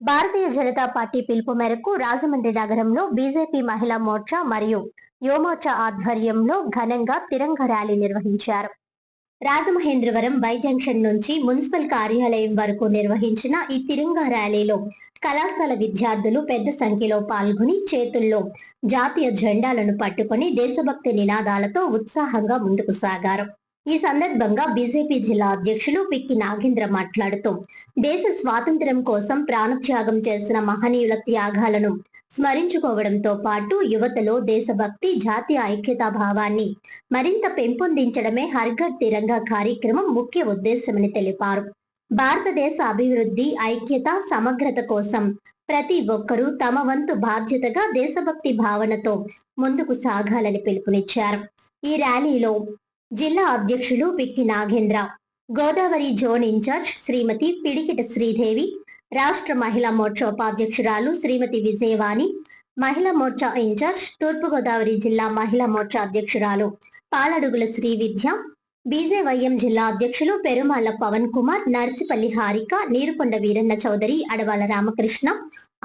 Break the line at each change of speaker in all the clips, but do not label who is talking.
Bharatiya Janata party పిలుపు మేరకు రాజమండ్రి నగరంలో బీజేపీ మహిళా మోర్చా మరియు యువమోర్చా ఆధ్వర్యంలో ఘనంగా తిరంగ ర్యాలీ నిర్వహించారు. రాజమహేంద్రవరం బై జంక్షన్ నుంచి మున్సిపల్ కార్యాలయం వరకు నిర్వహించిన ఈ తిరంగ ర్యాలీలో కళాశాల విద్యార్థులు పెద్ద సంఖ్యలో పాల్గొని చేతుల్లో జాతీయ జెండాలను పట్టుకొని దేశభక్తి నినాదాలతో ఉత్సాహంగా ముందుకు సాగారు. ఈ సందర్భంగా బీజేపీ జిల్లా అధ్యక్షులు పిక్కి నాగేంద్ర మాట్లాడుతూ దేశ స్వాతంత్ర్యం కోసం ప్రాణత్యాగం చేసిన మహనీయుల త్యాగాలను స్మరించుకోవడంతో పాటు యువతలో దేశభక్తి, జాతీయ ఐక్యతా భావాన్ని మరింత పెంపొందించడమే హర్ ఘర్ తిరంగా కార్యక్రమం ముఖ్య ఉద్దేశమని తెలిపారు. భారతదేశ అభివృద్ధి, ఐక్యత, సమగ్రత కోసం ప్రతి ఒక్కరూ తమ వంతు బాధ్యతగా దేశభక్తి భావనతో ముందుకు సాగాలని పిలుపునిచ్చారు. ఈ ర్యాలీలో జిల్లా అధ్యక్షులు పిక్కి నాగేంద్ర, గోదావరి జోన్ ఇన్ఛార్జ్ శ్రీమతి పిడికిట శ్రీదేవి, రాష్ట్ర మహిళా మోర్చా ఉపాధ్యక్షురాలు శ్రీమతి విజయవాణి, మహిళా మోర్చా ఇన్ఛార్జ్ తూర్పుగోదావరి జిల్లా మహిళా మోర్చా అధ్యక్షురాలు పాలడుగుల శ్రీ విద్య, బీజేవైఎం జిల్లా అధ్యక్షులు పెరుమాళ్ల పవన్ కుమార్, నర్సిపల్లి హారిక, నీరుకొండ వీరన్న చౌదరి, అడవాల రామకృష్ణ,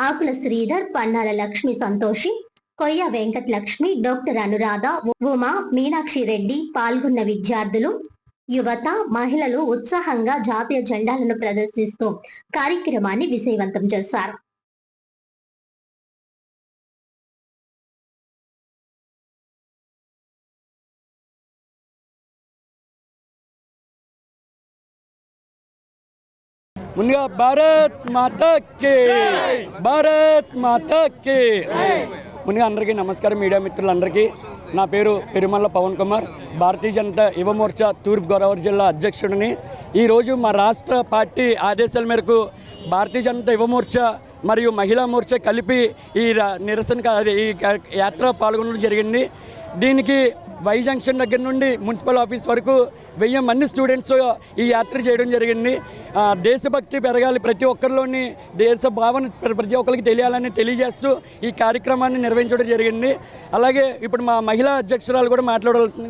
ఆకుల శ్రీధర్, పన్నాల లక్ష్మి సంతోషి, కొయ్య వెంకట లక్ష్మి, డాక్టర్ అనురాధ, ఉమా, మీనాక్షి రెడ్డి పాల్గొన్న విద్యార్థులు, యువత, మహిళలు ఉత్సాహంగా జాతీయ జెండాలను ప్రదర్శిస్తూ కార్యక్రమాన్ని విజయవంతం చేశారు.
ముందుగా భారత్ మాతాకి, భారత్ మాతాకి. ముందుగా అందరికీ నమస్కారం. మీడియా మిత్రులందరికీ నా పేరు పెరుమల్ల పవన్ కుమార్, భారతీయ జనతా యువ మోర్చా తూర్పుగోదావరి జిల్లా అధ్యక్షుడిని. ఈరోజు మా రాష్ట్ర పార్టీ ఆదేశాల మేరకు భారతీయ జనతా యువ మోర్చా మరియు మహిళా మోర్చా కలిపి ఈ నిరసన ఈ యాత్ర పాల్గొనడం జరిగింది. దీనికి వై జంక్షన్ దగ్గర నుండి మున్సిపల్ ఆఫీస్ వరకు 1000 మంది స్టూడెంట్స్ ఈ యాత్ర చేయడం జరిగింది. దేశభక్తి పెరగాలి, ప్రతి ఒక్కరిలోని దేశ భావన ప్రతి ఒక్కరికి తెలియాలని తెలియజేస్తూ ఈ కార్యక్రమాన్ని నిర్వహించడం జరిగింది. అలాగే ఇప్పుడు మా మహిళా అధ్యక్షురాలు కూడా మాట్లాడవలసింది.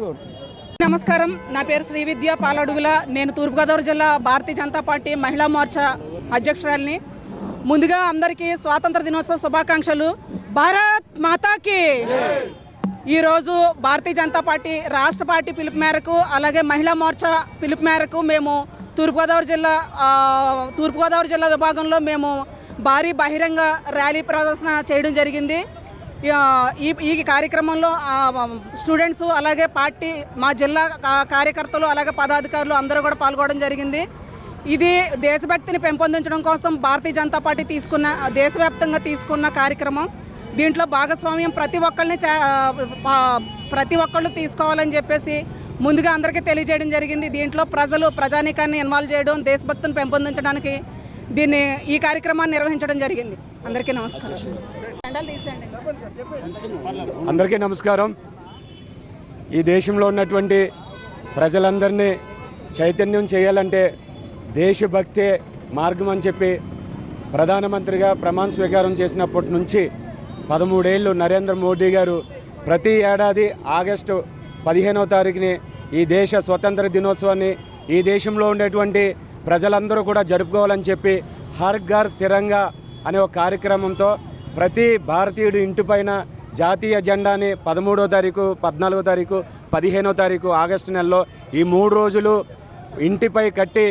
నమస్కారం, నా పేరు శ్రీ విద్య పాలడుగుల. నేను తూర్పుగోదావరి జిల్లా భారతీయ జనతా పార్టీ మహిళా మోర్చా అధ్యక్షురాలిని. ముందుగా అందరికీ స్వాతంత్ర దినోత్సవ శుభాకాంక్షలు. భారత్ మాతాకి. ఈరోజు భారతీయ జనతా పార్టీ రాష్ట్ర పార్టీ పిలుపు మేరకు, అలాగే మహిళా మోర్చా పిలుపు మేరకు మేము తూర్పుగోదావరి జిల్లా విభాగంలో మేము భారీ బహిరంగ ర్యాలీ ప్రదర్శన చేయడం జరిగింది. ఈ కార్యక్రమంలో స్టూడెంట్స్, అలాగే పార్టీ మా జిల్లా కార్యకర్తలు, అలాగే పదాధికారులు అందరూ కూడా పాల్గొనడం జరిగింది. ఇది దేశభక్తిని పెంపొందించడం కోసం భారతీయ జనతా పార్టీ దేశవ్యాప్తంగా తీసుకున్న కార్యక్రమం. దీంట్లో భాగస్వామ్యం ప్రతి ఒక్కళ్ళు తీసుకోవాలని చెప్పేసి ముందుగా అందరికీ తెలియజేయడం జరిగింది. దీంట్లో ప్రజానీకాన్ని ఇన్వాల్వ్ చేయడం, దేశభక్తిని పెంపొందించడానికి ఈ కార్యక్రమాన్ని నిర్వహించడం జరిగింది. అందరికీ నమస్కారం.
అందరికీ నమస్కారం. ఈ దేశంలో ఉన్నటువంటి ప్రజలందరినీ చైతన్యం చేయాలంటే దేశభక్తే మార్గం అని చెప్పి ప్రధానమంత్రిగా ప్రమాణ స్వీకారం చేసినప్పటి నుంచి 13 ఏళ్ళు నరేంద్ర మోడీ గారు ప్రతి ఏడాది ఆగస్టు 15వ తారీఖుని ఈ దేశ స్వతంత్ర దినోత్సవాన్ని ఈ దేశంలో ఉండేటువంటి ప్రజలందరూ కూడా జరుపుకోవాలని చెప్పి హర్ ఘర్ తిరంగా అనే ఒక కార్యక్రమంతో ప్రతి భారతీయుడు ఇంటిపైన జాతీయ జెండాని 13వ తారీఖు, 14వ తారీఖు, 15వ తారీఖు ఆగస్టు నెలలో ఈ 3 రోజులు ఇంటిపై కట్టి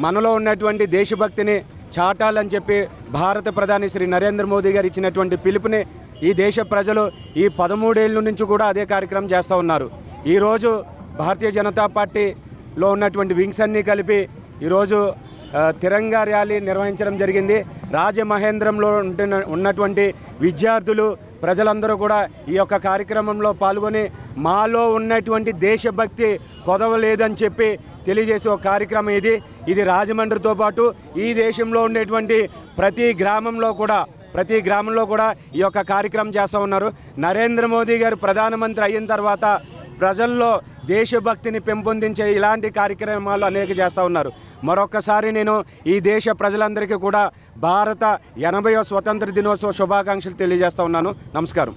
మనలో ఉన్నటువంటి దేశభక్తిని చాటాలని చెప్పి భారత ప్రధాని శ్రీ నరేంద్ర మోదీ గారు ఇచ్చినటువంటి పిలుపుని ఈ దేశ ప్రజలు ఈ 13 ఏళ్ళ నుంచి కూడా అదే కార్యక్రమం చేస్తూ ఉన్నారు. ఈరోజు భారతీయ జనతా పార్టీలో ఉన్నటువంటి వింగ్స్ అన్నీ కలిపి ఈరోజు తిరంగా ర్యాలీ నిర్వహించడం జరిగింది. రాజమహేంద్రంలో ఉన్నటువంటి విద్యార్థులు, ప్రజలందరూ కూడా ఈ యొక్క కార్యక్రమంలో పాల్గొని మాలో ఉన్నటువంటి దేశభక్తి కొదవలేదని చెప్పి తెలియజేసే ఒక కార్యక్రమం ఇది రాజమండ్రితో పాటు ఈ దేశంలో ఉండేటువంటి ప్రతి గ్రామంలో కూడా ఈ యొక్క కార్యక్రమం చేస్తూ ఉన్నారు. నరేంద్ర మోదీ గారు ప్రధానమంత్రి అయిన తర్వాత ప్రజల్లో దేశభక్తిని పెంపొందించే ఇలాంటి కార్యక్రమాలు అనేక చేస్తూ ఉన్నారు. మరొక్కసారి నేను ఈ దేశ ప్రజలందరికీ కూడా భారత 80వ స్వతంత్ర దినోత్సవ శుభాకాంక్షలు తెలియజేస్తూ ఉన్నాను. నమస్కారం.